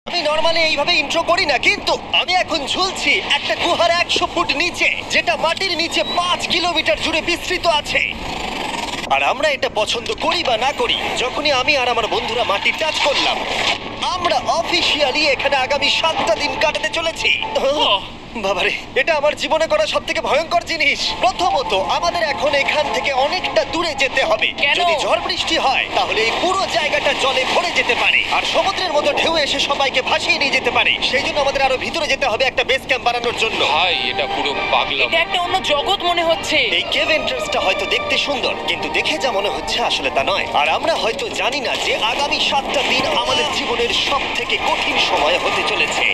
আমি নরমালি এইভাবে ইন্ট্রো করি না, কিন্তু আমি এখন ঝুলছি একটা গুহার 100 ফুট নিচে, যেটা মাটির নিচে 5 কিলোমিটার জুড়ে বিস্তৃত আছে। আর আমরা এটা পছন্দ করি বা না করি, যখনই আমি আর আমার বন্ধুরা মাটি টাচ করলাম, আমরা অফিসিয়ালি এখানে আগামী 7টা দিন কাটাতে চলেছি। বাবারে, এটা আমার জীবনে করা সব থেকে ভয়ঙ্কর জিনিস। প্রথমত, আমাদের এখন এখান থেকে অনেকটা দূরে যেতে হবে। কেন? যদি ঝড় বৃষ্টি হয় তাহলে এই পুরো জায়গাটা জলে ভরে যেতে পারে, আর সমুদ্রের মতো ঢেউ এসে সবাইকে ভাসিয়ে নিয়ে যেতে পারে। সেই জন্য আমাদের আরো ভিতরে যেতে হবে একটা বেস ক্যাম্প বানানোর জন্য। ভাই এটা পুরো পাগলাম। এটা একটা অন্য জগৎ মনে হচ্ছে। এই কেভ এন্ট্রান্সটা হয়তো দেখতে সুন্দর, কিন্তু দেখে যা মনে হচ্ছে আসলে তা নয়। আর আমরা হয়তো জানি না যে আগামী 7টা দিন আমাদের জীবনের সব থেকে কঠিন সময় হতে চলেছে।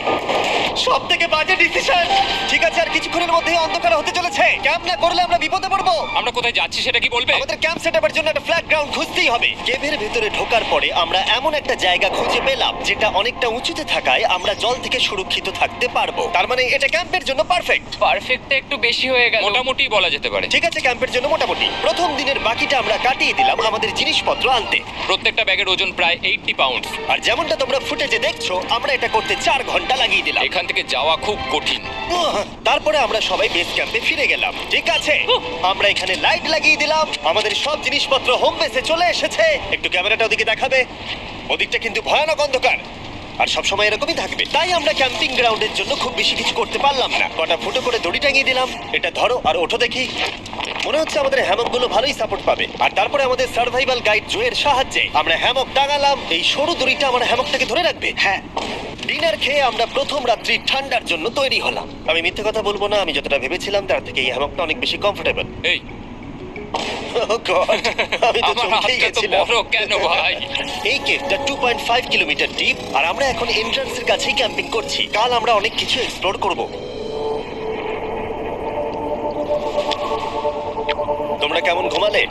সব থেকে বাজে ডিসিশন। ঠিক আছে, আর কিছুক্ষণের মধ্যেই অন্ধকার হতে চলেছে। ক্যাম্প না করলে আমরা বিপদে পড়বো। আমরা কোথায় যাচ্ছি সেটা কি বলবে? আমাদের ক্যাম্প সেটআপের জন্য একটা ফ্ল্যাট গ্রাউন্ড খুঁজতেই হবে। কেভের ভেতরে ঢোকার পরে আমরা এমন একটা জায়গা খুঁজে পেলাম যেটা অনেকটা উঁচুতে থাকায় আমরা জল থেকে সুরক্ষিত থাকতে পারবো। তার মানে এটা ক্যাম্পের জন্য পারফেক্ট। পারফেক্টটা একটু বেশি হয়ে গেল। মোটামুটি বলা যেতে পারে। ঠিক আছে, ক্যাম্পের জন্য মোটামুটি। প্রথম দিনের বাকিটা আমরা কাটিয়ে দিলাম আমাদের জিনিসপত্র আনতে। প্রত্যেকটা ব্যাগের ওজন প্রায় 80 পাউন্ড। আর যেমনটা তোমরা ফুটেজে দেখছো, আমরা এটা করতে 4 ঘন্টা লাগিয়ে দিলাম। এখান থেকে যাওয়া খুব কঠিন। তারপরে আমরা সবাই বেস ক্যাম্পে ফিরে গেলাম। ঠিক আছে, আমরা এখানে লাইট লাগিয়ে দিলাম। আমাদের সব জিনিসপত্র হোম বেসে চলে এসেছে। একটু ক্যামেরাটা ওদিকে দেখাবে? ওদিকটা কিন্তু ভয়ানক অন্ধকার, আর সবসময় এরকমই থাকবে। তাই আমরা ক্যাম্পিং গ্রাউন্ডের জন্য খুব বেশি কিছু করতে পারলাম না। কটা ফুটো করে দড়ি টাঙিয়ে দিলাম। এটা ধরো আর ওঠো দেখি। মনে হচ্ছে আমাদের হ্যামকগুলো ভালোই সাপোর্ট পাবে। আর তারপরে আমাদের সার্ভাইভাল গাইড জোয়ের সাহায্যে আমরা হ্যামক টাঙালাম। এই সরু দড়িটা আমার হ্যামকটাকে ধরে রাখবে। হ্যাঁ। ডিনার খেয়ে আমরা প্রথম রাত্রি ঠান্ডার জন্য তৈরি হলাম। আমি মিথ্যে কথা বলবো না, আমি যতটা ভেবেছিলাম তার থেকে এই হ্যামকটা অনেক বেশি কমফোর্টেবল। এই আমি তো আমার চমকেই হাতটা তো গেছিলাম। বড় কেন ভাই? এই কেভটা 2.5 কিলোমিটার ডিপ, আর আমরা এখন এন্ট্রান্সের কাছেই ক্যাম্পিং করছি। কাল আমরা অনেক কিছু এক্সপ্লোর করব। তোমরা কেমন ঘুমালে?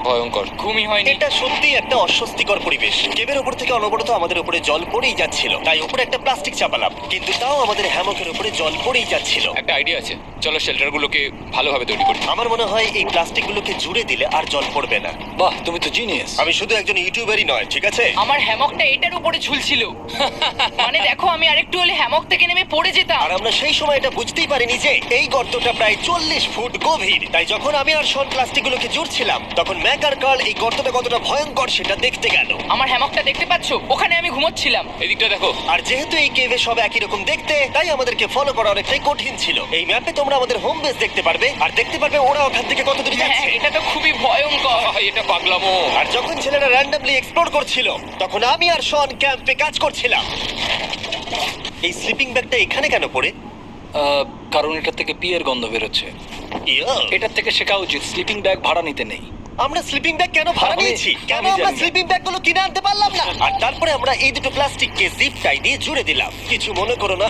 ভয়ঙ্কর। ঘুমই হয়নি। এটা সত্যি একটা অস্বস্তিকর পরিবেশ। কেবের উপর থেকে অনবরত আমাদের উপরে জল পড়েই যাচ্ছিল, তাই উপরে একটা প্লাস্টিক চাপালাম, কিন্তু তাও আমাদের হ্যামকের উপরে জল পড়েই যাচ্ছিল। একটা আইডিয়া আছে, চলো শেল্টারগুলোকে ভালোভাবে তৈরি করি। আমার মনে হয় এই প্লাস্টিকগুলোকে জুড়ে দিলে আর জল পড়বে না। বাহ, তুমি তো জিনিয়াস। আমি শুধু একজন ইউটিউবারই নয়, ঠিক আছে? আমার হ্যামকটা এটার উপরে ঝুলছিল। মানে দেখো, আমি আরেকটু হলে হ্যামক থেকে নেমে পড়ে যেতাম। আর আমরা সেই সময় এটা বুঝতেই পারিনি যে এই গর্তটা প্রায় 40 ফুট গভীর। তাই যখন আমি আর শন প্লাস্টিকগুলোকে জুড়ছিলাম, তখন ম্যাক আর কার্ল এই গর্তটা কতটা ভয়ঙ্কর সেটা দেখতে গেল। আমার হ্যামকটা দেখতে পাচ্ছো? ওখানে আমি ঘুমোচ্ছিলাম। এদিকটা দেখো। আর যেহেতু এই কেভে সব একই রকম দেখতে, তাই আমাদেরকে ফলো করা অনেকটাই কঠিন ছিল। এই ম্যাপে তোমরা আমাদের হোম বেস দেখতে পারবে, আর দেখতে পারবে ওরা ওখান থেকে কত দূরে হ্যাঁ, যাচ্ছে। এটা তো খুবই ভয়ঙ্কর। ভাই এটা পাগলামো। আর যখন ছেলেরা র্যান্ডমলি এক্সপ্লোর করছিল, তখন আমি আর শন ক্যাম্পে কাজ করছিলাম। এই স্লিপিং ব্যাগটা এখানে কেন পড়ে? কারণ এটা থেকে পিয়ের গন্ধ বেরোচ্ছে। ইয়া, এটার থেকে শেখা উচিত স্লিপিং ব্যাগ ভাড়া নিতে নেই। আমরা স্লিপিং ব্যাগ কেন ভাড়া আমি- নিয়েছি? কেন আমি আমরা জানি না। স্লিপিং ব্যাগগুলো কিনে আনতে পারলাম না? আর তারপরে আমরা এই দুটো প্লাস্টিককে জিপ টাই দিয়ে জুড়ে দিলাম। কিছু মনে করো না,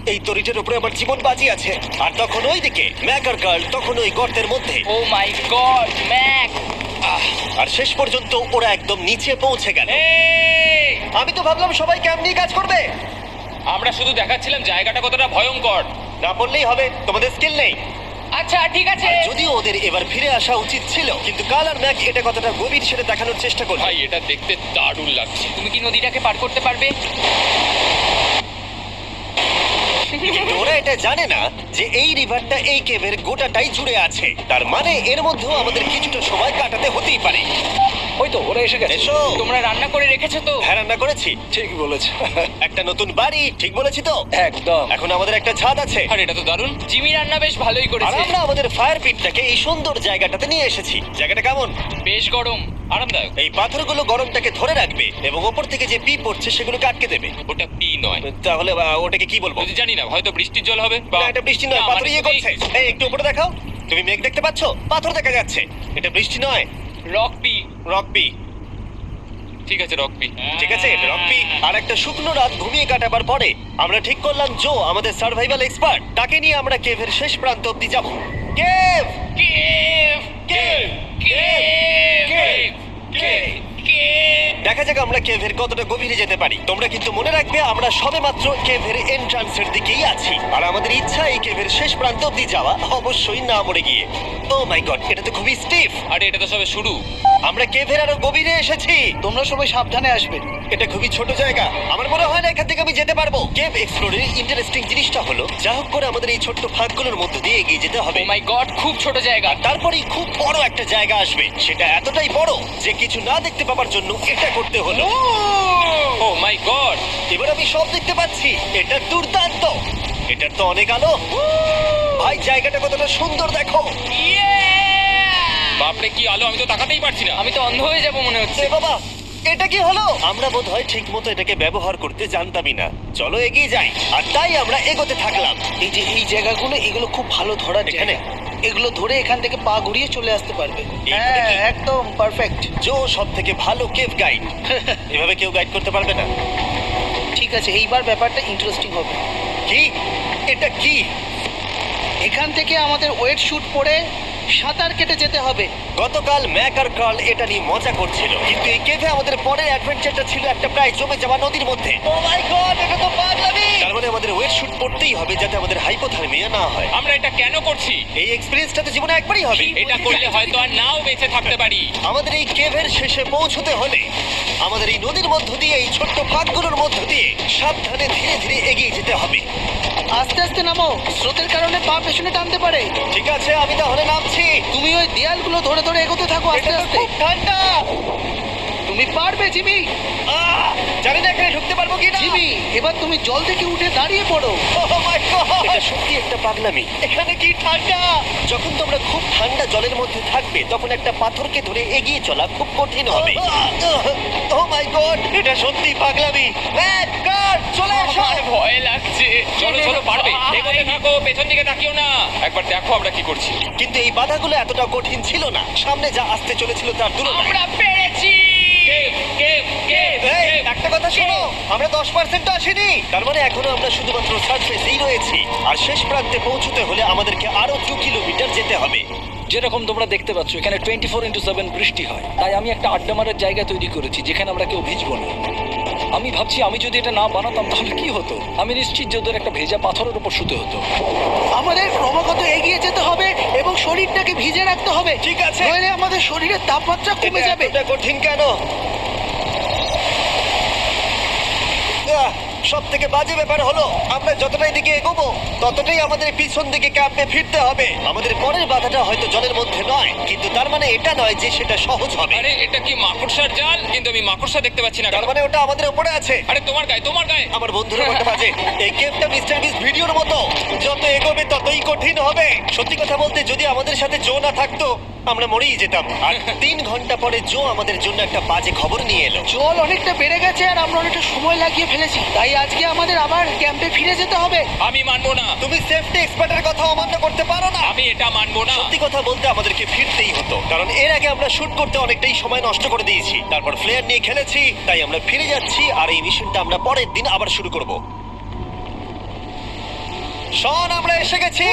এই তরিটার উপরে আমার জীবন বাজি আছে। আর তখন ওইদিকে ম্যাক আর গার্ল তখন ওই গর্তের মধ্যে। ও মাই গড, ম্যাক! আর শেষ পর্যন্ত ওরা একদম নিচে পৌঁছে গেল। এই, আমি তো ভাবলাম সবাই ক্যাম্প নিয়ে কাজ করবে। আমরা শুধু দেখাচ্ছিলাম জায়গাটা কতটা ভয়ঙ্কর। না বললেই হবে, তোমাদের স্কিল নেই। আচ্ছা ঠিক আছে। যদিও ওদের এবার ফিরে আসা উচিত ছিল, কিন্তু কাল আর ম্যাক এটা কতটা গভীর সেটা দেখানোর চেষ্টা করলো। ভাই এটা দেখতে দারুণ লাগছে। তুমি কি নদীটাকে পার করতে পারবে? কিন্তু ওরা এটা জানে না যে এই রিভারটা এই কেভের গোটাটাই জুড়ে আছে। তার মানে এর মধ্যেও আমাদের কিছুটা সময় কাটাতে হতেই পারে। ওই তো ওরা এসে গেছে। এসো। তোমরা রান্না করে রেখেছো তো? হ্যাঁ, রান্না করেছি। ঠিক বলেছ। একটা নতুন বাড়ি, ঠিক বলেছি তো? একদম। এখন আমাদের একটা ছাদ আছে। আর এটা তো দারুণ। জিমি রান্না বেশ ভালোই আর করেছে। আমরা আমাদের ফায়ার পিটটাকে এই সুন্দর জায়গাটাতে নিয়ে এসেছি। জায়গাটা কেমন? বেশ গরম। আরামদায়ক। এই পাথরগুলো গরমটাকে ধরে রাখবে এবং ওপর থেকে যে পি পড়ছে সেগুলোকে আটকে দেবে। ওটা পি নয়। তাহলে ওটাকে কি বলবো? যদি জানি না, হয়তো বৃষ্টির জল হবে বা না, এটা বৃষ্টি নয়, না, পাথর মানে ইয়ে তুমি- করছে। এই একটু উপরে দেখাও। তুমি মেঘ দেখতে পাচ্ছো? পাথর দেখা যাচ্ছে। এটা বৃষ্টি নয়, রক পি। Rock P. ঠিক আছে, রক পি। ঠিক আছে, এটা রক পি। আর একটা শুকনো রাত ঘুমিয়ে কাটাবার পরে আমরা ঠিক করলাম জো আমাদের সার্ভাইভাল এক্সপার্ট, তাকে নিয়ে আমরা কেভের শেষ প্রান্ত অব্দি যাব। Cave, cave! Cave, cave! Cave, cave! Cave! দেখা যাক আমরা কেভের কতটা গভীরে যেতে পারি। তোমরা কিন্তু মনে রাখবে আমরা সবেমাত্র কেভের এন্ট্রান্সের দিকেই আছি, আর আমাদের ইচ্ছা এই কেভের শেষ প্রান্ত অব্দি যাওয়া, অবশ্যই না মরে গিয়ে। ও মাই গড, এটা তো খুবই স্টিফ। আরে এটা তো সবে শুরু। আমরা কেভের আরো গভীরে এসেছি। তোমরা সবাই সাবধানে আসবে। এটা খুবই ছোট জায়গা, আমার মনে হয় না এখান থেকে আমি যেতে পারবো। কেভ এক্সপ্লোরের ইন্টারেস্টিং জিনিসটা হলো যা হোক করে আমাদের এই ছোট্ট ফাঁকগুলোর মধ্য দিয়ে এগিয়ে যেতে হবে। ও মাই গড, খুব ছোট জায়গা। তারপরেই খুব বড় একটা জায়গা আসবে, সেটা এতটাই বড় যে কিছু না দেখতে পাওয়ার জন্য এটা করতে হলো। ও মাই গড! এবার আমি সব দেখতে পাচ্ছি, এটা দুর্দান্ত। এটার তো অনেক আলো। ভাই জায়গাটা কতটা সুন্দর দেখো। বাপরে কি আলো, আমি তো তাকাতেই পারছি না। আমি তো অন্ধ হয়ে যাব মনে হচ্ছে। এ বাবা, এটা কি হলো? আমরা বোধহয় ঠিক মতো এটাকে ব্যবহার করতে জানতামই না। চলো এগিয়ে যাই। আর তাই আমরা এগোতে থাকলাম। এই যে এই জায়গাগুলো, এগুলো খুব ভালো ধরার এখানে? জায়গা। এগুলো ধরে এখান থেকে পা ঘুরিয়ে চলে আসতে পারবে। এইখানে কি? একদম পারফেক্ট। জো সব থেকে ভালো কেভ গাইড। এভাবে কেউ গাইড করতে পারবে না। ঠিক আছে, এইবার ব্যাপারটা ইন্টারেস্টিং হবে। কি? এটা কি? এখান থেকে আমাদের ওয়েট শুট পরে সাঁতার কেটে যেতে হবে। গতকাল ম্যাক আর কার্ল এটা নিয়ে মজা করছিল, কিন্তু এই কেভে আমাদের পরের অ্যাডভেঞ্চারটা ছিল একটা প্রায় জমে যাওয়া নদীর মধ্যে। ও মাই গড, এটা তো পাগলামি! তার মানে আমাদের ওয়েট শুট পড়তেই হবে যাতে আমাদের হাইপোথার্মিয়া না হয়। আমরা এটা কেন করছি? এই এক্সপেরিয়েন্সটা তো জীবনে একবারই হবে। এটা করলে হয়তো আর নাও বেঁচে থাকতে পারি। আমাদের এই কেভের শেষে পৌঁছতে হলে আমাদের এই নদীর মধ্য দিয়ে, এই ছোট্ট ফাঁকগুলোর মধ্য দিয়ে সাবধানে ধীরে ধীরে এগিয়ে যেতে হবে। আস্তে আস্তে নামো, স্রোতের কারণে পা পেছনে টানতে পারে। ঠিক আছে, আমি তাহলে নামছি। তুমি ওই দেয়ালগুলো ধরে ধরে এগোতে থাকো আস্তে এটা তো আস্তে। খুব ঠান্ডা। তুমি পারবে জিমি। জানি না এখানে ঢুকতে পারবো কি না। জিমি, এবার তুমি জল থেকে উঠে দাঁড়িয়ে পড়ো। এটা সত্যি একটা পাগলামি। এখানে কি ঠান্ডা! যখন তোমরা খুব ঠান্ডা জলের মধ্যে থাকবে তখন একটা পাথরকে ধরে এগিয়ে চলা খুব কঠিন হবে। ও মাই গড, এটা সত্যি পাগলামি। ম্যাক, গার্ড, চলে এসো। আমার ভয় লাগছে। চলো চলো, পারবে। এগোতে থাকো, পেছন দিকে তাকিও না। একবার দেখো আমরা কি করছি। কিন্তু এই বাধাগুলো এতটা কঠিন ছিল না সামনে যা আসতে চলেছিল তার তুলনায়। আমরা পেরেছি। কেভ, কেভ, কেভ, এই, কেভ। একটা কথা শোনো, আমরা 10% আসিনি। তার মানে এখনো আমরা শুধুমাত্র সার্ফেসেই রয়েছি, আর শেষ প্রান্তে পৌঁছতে হলে আমাদেরকে আরো 2 কিলোমিটার যেতে হবে। যেরকম তোমরা দেখতে পাচ্ছ এখানে 24/7 বৃষ্টি হয়, তাই আমি একটা আড্ডা মারার জায়গা তৈরি করেছি যেখানে আমরা কেউ ভিজবো না। আমি ভাবছি আমি যদি এটা না বানাতাম তাহলে কি হতো। আমি নিশ্চিত যে ওদের একটা ভেজা পাথরের উপর শুতে হতো। আমাদের ক্রমাগত এগিয়ে যেতে হবে এবং শরীরটাকে ভিজে রাখতে হবে। ঠিক আছে। নইলে আমাদের শরীরের তাপমাত্রা কমে যাবে। এটা কঠিন কেন? সব থেকে বাজে ব্যাপার হলো আমরা যতটাই দিকে এগোবো ততটাই আমাদের পিছন দিকে ক্যাম্পে ফিরতে হবে। আমাদের পরের বাধাটা হয়তো জলের মধ্যে নয়, কিন্তু তার মানে এটা নয় যে সেটা সহজ হবে। আরে এটা কি মাকড়সার জাল? কিন্তু আমি মাকড়সা দেখতে পাচ্ছি না তার কেন? মানে ওটা আমাদের উপরে আছে। আরে তোমার গায়ে, তোমার গায়ে। আমার বন্ধুরা বলতে বাজে, এই গেমটা মিস্টার বিস ভিডিওর মতো, যত এগোবে ততই কঠিন হবে। সত্যি কথা বলতে যদি আমাদের সাথে জো না থাকতো আমরা মরেই যেতাম। আর 3 ঘন্টা পরে জো আমাদের জন্য একটা বাজে খবর নিয়ে এলো। জল অনেকটা বেড়ে গেছে আর আমরা অনেকটা সময় লাগিয়ে ফেলেছি, তাই আজকে আমাদের আবার ক্যাম্পে ফিরে যেতে হবে। আমি মানবো না। তুমি সেফটি এক্সপার্টের কথা অমান্য করতে পারো না। আমি এটা মানবো না। সত্যি কথা বলতে আমাদেরকে ফিরতেই হতো, কারণ এর আগে আমরা শুট করতে অনেকটাই সময় নষ্ট করে দিয়েছি। তারপর ফ্লেয়ার নিয়ে খেলেছি, তাই আমরা ফিরে যাচ্ছি আর এই মিশনটা আমরা পরের দিন আবার শুরু করব। শন, আমরা এসে গেছি।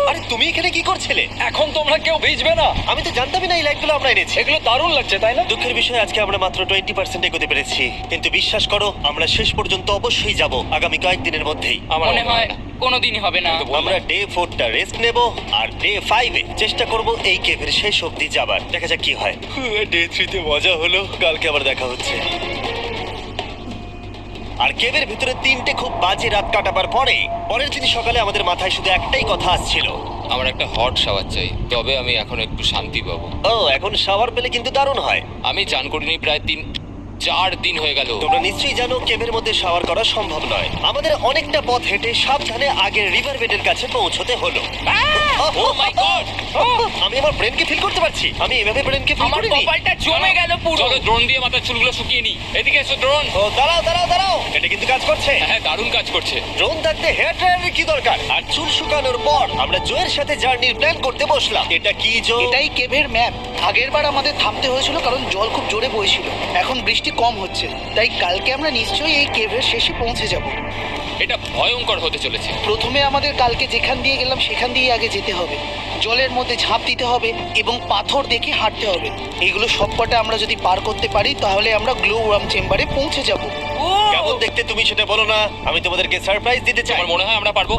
আরে তুমি এখানে কি করছিলে? এখন তোমরা কেউ ভিজবে না। আমি তো জানতামই না এই লাইটগুলো আমরা এনেছি। এগুলো দারুণ লাগছে তাই না? দুঃখের বিষয় আজকে আমরা মাত্র 20% এগোতে পেরেছি, কিন্তু বিশ্বাস করো আমরা শেষ পর্যন্ত অবশ্যই যাব আগামী কয়েকদিনের মধ্যেই। মনে হয় কোনোদিনই হবে না। আমরা ডে 4টা রেস্ট নেব আর ডে 5-এ চেষ্টা করব এই কেভের শেষ অবধি যাবার। দেখা যাক কি হয়। ডে 3-তে মজা হলো, কালকে আবার দেখা হচ্ছে। আর কেভের ভিতরে 3টে খুব বাজে রাত কাটাবার পরে পরের দিন সকালে আমাদের মাথায় শুধু একটাই কথা আসছিল, আমার একটা হট শাওয়ার চাই, তবে আমি এখন একটু শান্তি পাবো। ও এখন শাওয়ার পেলে কিন্তু দারুণ হয়। আমি চান করিনি প্রায় 3-4 দিন হয়ে গেল। তোমরা নিশ্চয়ই জানো কেভের মধ্যে শাওয়ার করা সম্ভব নয়। আমাদের অনেকটা পথ হেঁটে সাবধানে আগের রিভার বেডের কাছে পৌঁছতে হলো। Oh my God! আমি আমার ব্রেনকে ফিল করতে পারছি। আমি এভাবে ব্রেনকে ফিল আমার করিনি। কপালটা জমে গেল পুরো। চলো ড্রোন দিয়ে মাথার চুলগুলো শুকিয়ে নি। এদিকে এসো ড্রোন। ও দাঁড়াও দাঁড়াও দাঁড়াও, এটা কিন্তু কাজ করছে। হ্যাঁ, দারুণ কাজ করছে। ড্রোন থাকতে হেয়ার ড্রায়ারের কি দরকার? আর চুল শুকানোর পর আমরা জোয়ের সাথে জার্নির প্ল্যান করতে বসলাম। এটা কি জো? এটাই কেভের ম্যাপ। আগেরবার আমাদের থামতে হয়েছিল কারণ জল খুব জোরে বইছিল। এখন বৃষ্টি কম হচ্ছে, তাই কালকে আমরা নিশ্চয়ই এই কেভের শেষে পৌঁছে যাব। এটা ভয়ঙ্কর হতে চলেছে। প্রথমে আমাদের কালকে যেখান দিয়ে গেলাম সেখান দিয়ে আগে যেতে হবে। জলের মধ্যে ঝাঁপ দিতে হবে এবং পাথর দেখে হাঁটতে হবে। এগুলো সবকটা আমরা যদি পার করতে পারি তাহলে আমরা গ্লো ওয়ার্ম চেম্বারে পৌঁছে যাব। কেমন দেখতে তুমি সেটা বলো না, আমি তোমাদেরকে সারপ্রাইজ দিতে চাই। আমার মনে হয় আমরা পারবো।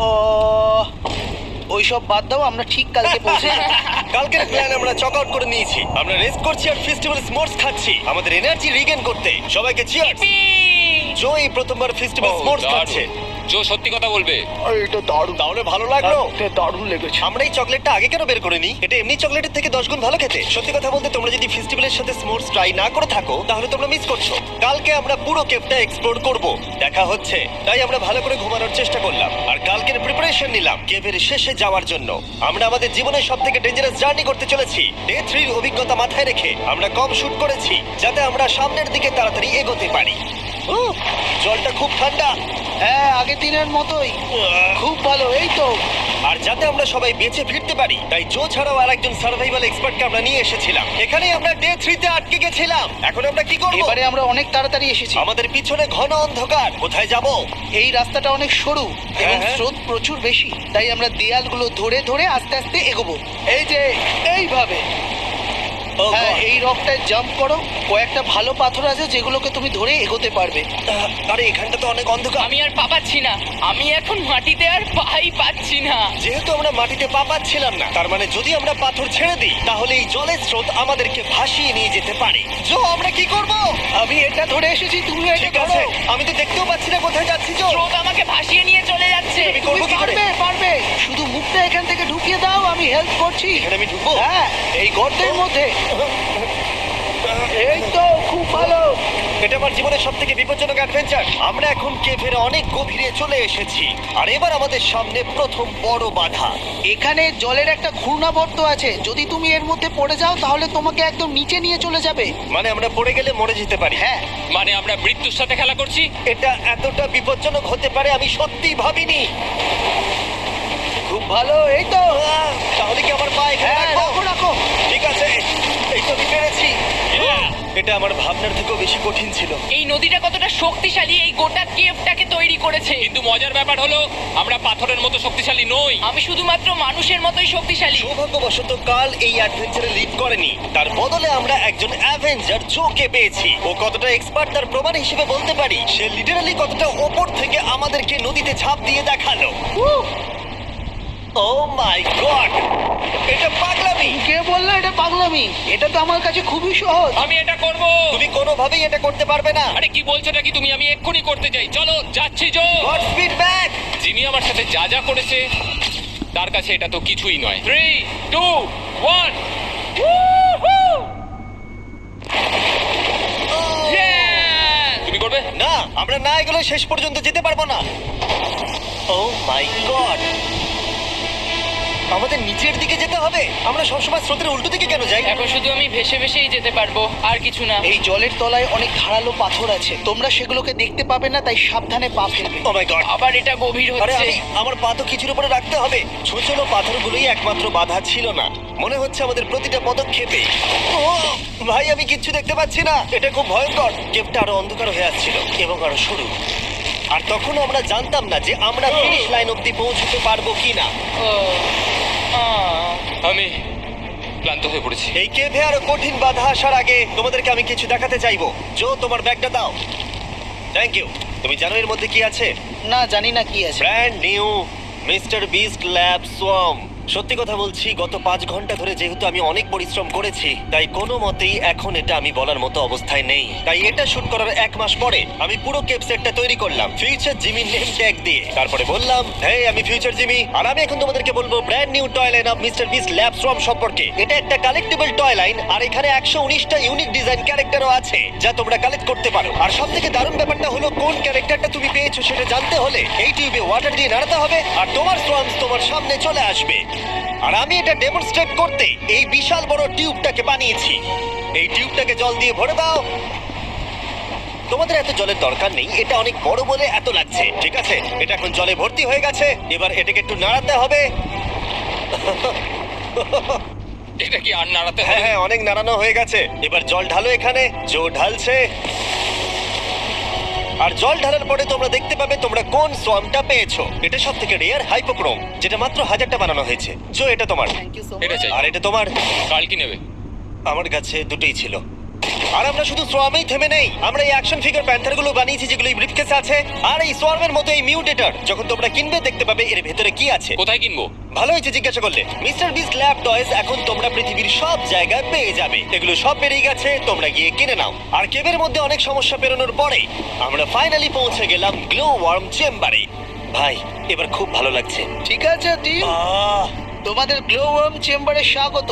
ওইসব বাদ দাও, আমরা ঠিক কালকে পৌঁছে যাবো। কালকের প্ল্যান আমরা চক আউট করে নিয়েছি। আমরা রেস্ট করছি আর ফেস্টিভ্যাল স্মোর্টস খাচ্ছি আমাদের এনার্জি রিগেন করতে। সবাইকে চিয়ার্স। জো এই প্রথমবার ফেস্টিভ্যাল স্মোর্টস খাচ্ছে। জো সত্যি কথা বলবে। এটা দারুণ, তাহলে ভালো লাগলো? এটা দারুণ লেগেছে। আমরা এই চকলেটটা আগে কেন বের করিনি? এটা এমনি চকলেটের থেকে 10 গুণ ভালো খেতে। সত্যি কথা বলতে তোমরা যদি ফেস্টিভ্যালের সাথে স্মোর্টস ট্রাই না করে থাকো তাহলে তোমরা মিস করছো। কালকে আমরা পুরো কেভটা এক্সপ্লোর করব, দেখা হচ্ছে। তাই আমরা ভালো করে ঘুমানোর চেষ্টা করলাম আর কালকের প্রিপারেশন নিলাম কেভের শেষে যাওয়ার জন্য। আমরা আমাদের জীবনের সবথেকে ডেঞ্জারাস জার্নি করতে চলেছি। ডে 3 এর অভিজ্ঞতা মাথায় রেখে আমরা কম শুট করেছি যাতে আমরা সামনের দিকে তাড়াতাড়ি এগোতে পারি। উহ, জলটা খুব ঠান্ডা। হ্যাঁ, আগের দিনের মতোই খুব ভালো। এই তো আর যাতে আমরা সবাই বেঁচে ফিরতে পারি তাই জো ছাড়াও আর একজন সার্ভাইভাল এক্সপার্টকে আমরা নিয়ে এসেছিলাম। এখানে আমরা ডে 3 তে আটকে গেছিলাম। এখন আমরা কি করব? এবারে আমরা অনেক তাড়াতাড়ি এসেছি। আমাদের পিছনে ঘন অন্ধকার। কোথায় যাব? এই রাস্তাটা অনেক সরু এবং হ্যাঁ। স্রোত প্রচুর বেশি, তাই আমরা দেয়ালগুলো ধরে ধরে আস্তে আস্তে এগোবো। এই যে এইভাবে। Oh হ্যাঁ, God! এই রকটায় জাম্প করো। কয়েকটা ভালো পাথর আছে যেগুলোকে তুমি ধরে এগোতে পারবে। আরে এখানটা তো অনেক অন্ধকার। আমি আর পা পাচ্ছি না, আমি এখন মাটিতে আর পাই পাচ্ছি না। যেহেতু আমরা মাটিতে পা পাচ্ছিলাম না তার মানে যদি আমরা পাথর ছেড়ে দিই তাহলে এই জলের স্রোত আমাদেরকে ভাসিয়ে নিয়ে যেতে পারে। জো আমরা কি করব? আমি এটা ধরে এসেছি, তুমি এটা ঠিক ধরো। আছে, আমি তো দেখতেও পাচ্ছি না কোথায় যাচ্ছি। জো স্রোত আমাকে ভাসিয়ে নিয়ে চলে যাচ্ছে। আমি করবো কি করে? পারবে পারবে, শুধু মুখটা এখান থেকে ঢুকিয়ে দাও, আমি হেল্প করছি। এখানে আমি ঢুকবো? হ্যাঁ, এই গর্তের মধ্যে। এই তো খুব ভালো। এটা আমার জীবনের সব থেকে বিপজ্জনক অ্যাডভেঞ্চার। আমরা এখন কেভের অনেক গভীরে চলে এসেছি আর এবার আমাদের সামনে প্রথম বড় বাধা। এখানে জলের একটা ঘূর্ণাবর্ত আছে, যদি তুমি এর মধ্যে পড়ে যাও তাহলে তোমাকে একদম নিচে নিয়ে চলে যাবে। মানে আমরা পড়ে গেলে মরে যেতে পারি। হ্যাঁ, মানে আমরা মৃত্যুর সাথে খেলা করছি। এটা এতটা বিপজ্জনক হতে পারে আমি সত্যিই ভাবিনি। খুব ভালো। এই তো, তাহলে কি আমার পা এখানে হ্যাঁ, রাখবো? রাখো রাখো। ঠিক আছে, এই তো আমি পেরেছি। Yeah! এটা আমার ভাবনার থেকেও বেশি কঠিন ছিল। এই নদীটা কতটা শক্তিশালী এই গোটা কেভটাকে তৈরি করেছে। কিন্তু মজার ব্যাপার হলো আমরা পাথরের মতো শক্তিশালী নই। আমি শুধুমাত্র মানুষের মতোই শক্তিশালী। সৌভাগ্যবশত কাল এই অ্যাডভেঞ্চারে লিড করেনি, তার বদলে আমরা একজন অ্যাভেঞ্জার জোকে পেয়েছি। ও কতটা এক্সপার্ট তার প্রমাণ হিসেবে বলতে পারি। সে লিটারালি কতটা ওপর থেকে আমাদেরকে নদীতে ঝাঁপ দিয়ে দেখালো। ও মাই গড, এটা পাগলামি। কে বললো এটা পাগলামি? এটা তো আমার কাছে খুবই সহজ। আমি এটা করব। তুমি কোনোভাবেই এটা করতে পারবে না। আরে কি বলছো নাকি তুমি? আমি এক্ষুনি করতে চাই। চলো যাচ্ছি Joe. Godspeed back. Jimmy আমার সাথে যা যা করেছে তার কাছে এটা তো কিছুই নয়। 3, 2, 1। তুমি করবে? না, আমরা না এগুলো শেষ পর্যন্ত যেতে পারবো না। ও মাই গড, আমাদের নিচের দিকে যেতে হবে। আমরা সবসময় স্রোতের উল্টো দিকে কেন যাই? এখন শুধু আমি ভেসে ভেসেই যেতে পারবো, আর কিছু না। এই জলের তলায় অনেক ধারালো পাথর আছে, তোমরা সেগুলোকে দেখতে পাবে না, তাই সাবধানে পা ফেলবে। ও মাই গড, আবার এটা গভীর আরে হচ্ছে। আমার পা তো কিছুর উপরে রাখতে হবে। ছোট ছোট পাথরগুলোই একমাত্র বাধা ছিল না, মনে হচ্ছে আমাদের প্রতিটা পদক্ষেপে। ও ভাই, আমি কিচ্ছু দেখতে পাচ্ছি না। এটা খুব ভয়ঙ্কর। কেভটা আরো অন্ধকার হয়ে আসছিল এবং আরো সরু। আর তখন আমরা জানতাম না যে আমরা ফিনিশ লাইন অব্দি পৌঁছতে পারবো কিনা। ও, আহ। আমি ক্লান্ত হয়ে পড়েছি। এই কেভে আরো কঠিন বাধা আসার আগে তোমাদেরকে আমি কিছু দেখাতে চাইবো। জো, তোমার ব্যাগটা দাও। Thank you. তুমি জানো এর মধ্যে কি আছে? না, জানি না কি আছে। Brand new mister beast lab swamp. সত্যি কথা বলছি, গত 5 ঘন্টা ধরে যেহেতু আমি অনেক পরিশ্রম করেছি তাই কোনো মতেই এখন এটা আমি বলার মতো অবস্থায় নেই। তাই এটা শুট করার 1 মাস পরে আমি পুরো কেপ সেটটা তৈরি করলাম ফিউচার জিমি নেম ট্যাগ দিয়ে। তারপরে বললাম, হ্যাঁ আমি ফিউচার জিমি, আর আমি এখন তোমাদেরকে বলবো brand new toy line of mister beast lab swamp সম্পর্কে। এটা একটা কালেক্টেবল টয় লাইন আর এখানে 119টা ইউনিক ডিজাইন ক্যারেক্টারও আছে যা তোমরা কালেক্ট করতে পারো। আর সবথেকে দারুণ ব্যাপারটা হলো কোন ক্যারেক্টারটা তুমি পেয়েছো সেটা জানতে হলে এই টিউবে ওয়াটার দিয়ে নাড়াতে হবে আর তোমার সোয়ামস তোমার সামনে চলে আসবে। আর আমি এটা ডেমনস্ট্রেট করতে এই বিশাল বড় টিউবটাকে বানিয়েছি। এই টিউবটাকে জল দিয়ে ভরে দাও। তোমাদের এত জলের দরকার নেই, এটা অনেক বড় বলে এত লাগছে। ঠিক আছে, এটা এখন জলে ভর্তি হয়ে গেছে। এবার এটাকে একটু নাড়াতে হবে। এটা কি আর নাড়াতে হ্যাঁ হবে? হ্যাঁ, অনেক নাড়ানো হয়ে গেছে। এবার জল ঢালো এখানে। জো ঢালছে। আর জল ঢালার পরে তোমরা দেখতে পাবে তোমরা কোন সোয়ামটা পেয়েছো। এটা সব থেকে রেয়ার হাইপোক্রোম, যেটা মাত্র 1000টা বানানো হয়েছে। জো, এটা তোমার। থ্যাংক ইউ সো এটা চাই। আর এটা তোমার। কাল কি নেবে? আমার কাছে দুটোই ছিল। আর আমরা শুধু সোয়ামেই থেমে নেই, আমরা এই অ্যাকশন ফিগার প্যান্থার গুলো বানিয়েছি যেগুলো এই ব্রিফকেসে আছে। আর এই সোয়ার্মের মতো এই মিউটেটর যখন তোমরা কিনবে দেখতে পাবে এর ভেতরে কি আছে। কোথায় কিনবো? ভালো হয়েছে জিজ্ঞাসা করলে। মিস্টার বিস্ট ল্যাব টয়েস এখন তোমরা পৃথিবীর সব জায়গায় পেয়ে যাবে। এগুলো সব বেরিয়ে গেছে, তোমরা গিয়ে কিনে নাও। আর কেবের মধ্যে অনেক সমস্যা পেরোনোর পরে আমরা ফাইনালি পৌঁছে গেলাম গ্লো ওয়ার্ম চেম্বারে। ভাই এবার খুব ভালো লাগছে। ঠিক আছে টিম, আহ, তোমাদের গ্লো ওয়ার্ম চেম্বারে স্বাগত।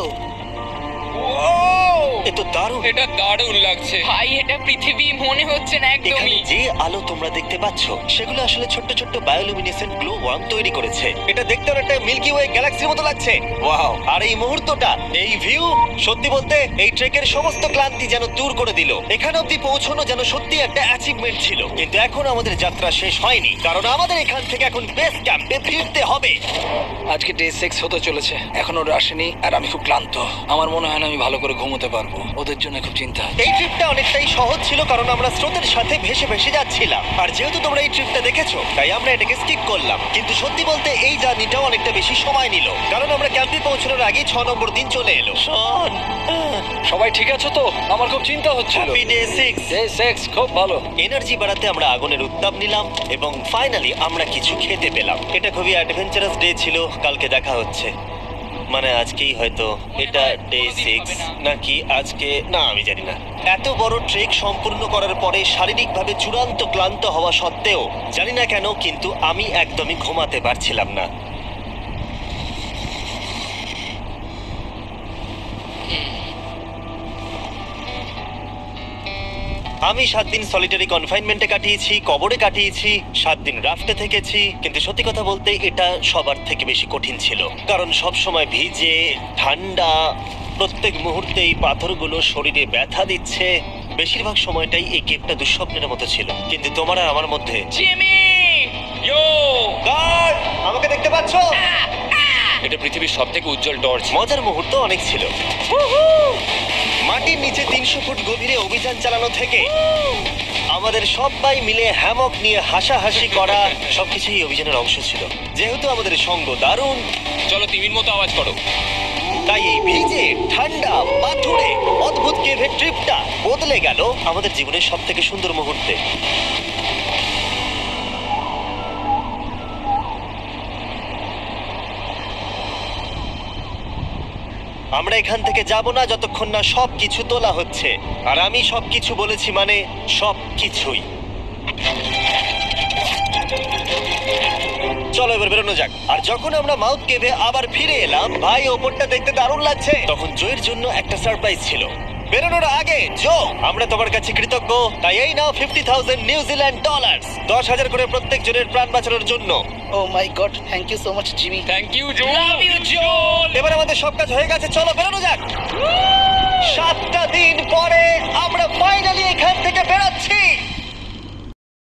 এ তো দারুণ। এটা দারুণ লাগছে। ভাই এটা পৃথিবী মনে হচ্ছে না এখানে একদমই। যে আলো তোমরা দেখতে পাচ্ছ সেগুলো আসলে ছোট্ট ছোট্ট বায়োলুমিনেসেন্ট গ্লো ওয়ার্ম তৈরি করেছে। এটা দেখতে অনেকটা মিল্কি ওয়ে গ্যালাক্সির মতো লাগছে। ওয়াও! আর এই মুহূর্তটা, এই ভিউ, সত্যি বলতে এই ট্রেকের সমস্ত ক্লান্তি যেন দূর করে দিল। এখানে অবধি পৌঁছানো যেন সত্যি একটা অ্যাচিভমেন্ট ছিল। কিন্তু এখন আমাদের যাত্রা শেষ হয়নি, কারণ আমাদের এখান থেকে এখন বেস ক্যাম্পে ফিরতে হবে। আজকে ডে 6 হতে চলেছে, এখনো ওরা আসেনি আর আমি খুব ক্লান্ত। আমার মনে হয় না আমি ভালো করে ঘুমোতে পারবো, ওদের জন্য খুব চিন্তা হচ্ছে। এই ট্রিপটা অনেকটাই সহজ ছিল কারণ আমরা স্রোতের সাথে ভেসে ভেসে যাচ্ছিলাম। আর যেহেতু তোমরা এই ট্রিপটা দেখেছো তাই আমরা এটাকে স্কিপ করলাম। কিন্তু সত্যি বলতে এই জার্নিটাও অনেকটা বেশি সময় নিল, কারণ আমরা ক্যাম্পে পৌঁছানোর আগেই 6 নম্বর দিন চলে এলো। শোন, সবাই ঠিক আছে তো? আমার খুব চিন্তা হচ্ছিল। Happy day 6। ডে 6 খুব ভালো। এনার্জি বাড়াতে আমরা আগুনের উত্তাপ নিলাম এবং ফাইনালি আমরা কিছু খেতে পেলাম। এটা খুবই অ্যাডভেঞ্চারাস ডে ছিল। কালকে দেখা হচ্ছে, মানে আজকেই হয়তো। এটা ডে 6 নাকি আজকে, না আমি জানি না। এত বড় ট্রেক সম্পূর্ণ করার পরে শারীরিকভাবে চূড়ান্ত ক্লান্ত হওয়া সত্ত্বেও জানি না কেন কিন্তু আমি একদমই ঘুমাতে পারছিলাম না। আমি 7 দিন সলিটারি কনফাইনমেন্টে কাটিয়েছি, কবরে কাটিয়েছি, 7 দিন রাফটে থেকেছি। কিন্তু সত্যি কথা বলতে এটা সবার থেকে বেশি কঠিন ছিল, কারণ সব সময় ভিজে, ঠান্ডা, প্রত্যেক মুহূর্তে এই পাথরগুলো শরীরে ব্যথা দিচ্ছে। বেশিরভাগ সময়টাই এই কেপটা দুঃস্বপ্নের মতো ছিল। কিন্তু তোমার আর আমার মধ্যে জিমি! ইয়ো! গার্ড, আমাকে দেখতে পাচ্ছ? এটা পৃথিবীর সবথেকে উজ্জ্বল টর্চ। মজার মুহূর্ত অনেক ছিল। মাটির নিচে 300 ফুট গভীরে অভিযান চালানো থেকে আমাদের সবাই মিলে হ্যামক নিয়ে হাসাহাসি করা সবকিছুই অভিযানের অংশ ছিল। যেহেতু আমাদের সঙ্গ দারুণ, চলো তিমির মতো আওয়াজ করো। তাই এই ভিজে, ঠান্ডা, পাথুরে অদ্ভুত কেভের ট্রিপটা বদলে গেল আমাদের জীবনের সব থেকে সুন্দর মুহূর্তে। আমরা এখান থেকে যাব না যতক্ষণ না সবকিছু তোলা হচ্ছে। আর আমি সবকিছু বলেছি মানে সবকিছুই। চলো এবার বেরোনো যাক। আর যখন আমরা মাউথ কেভে আবার ফিরে এলাম, ভাই ওপরটা দেখতে দারুণ লাগছে। তখন জয়ের জন্য একটা সারপ্রাইজ ছিল। বেরোনোর আগে জো, আমরা তোমার কাছে কৃতজ্ঞ। তাই এই নাও $50,000 নিউজিল্যান্ড ডলার, 10,000 করে প্রত্যেক জনের প্রাণ বাঁচানোর জন্য। Oh my God, thank you so much Jimmy. Thank you Joe. Love you, Joel! এবার আমাদের সব কাজ হয়ে গেছে, চলো বেরোনো যাক। 7টা দিন পরে আমরা ফাইনালি এখান থেকে বেরোচ্ছি।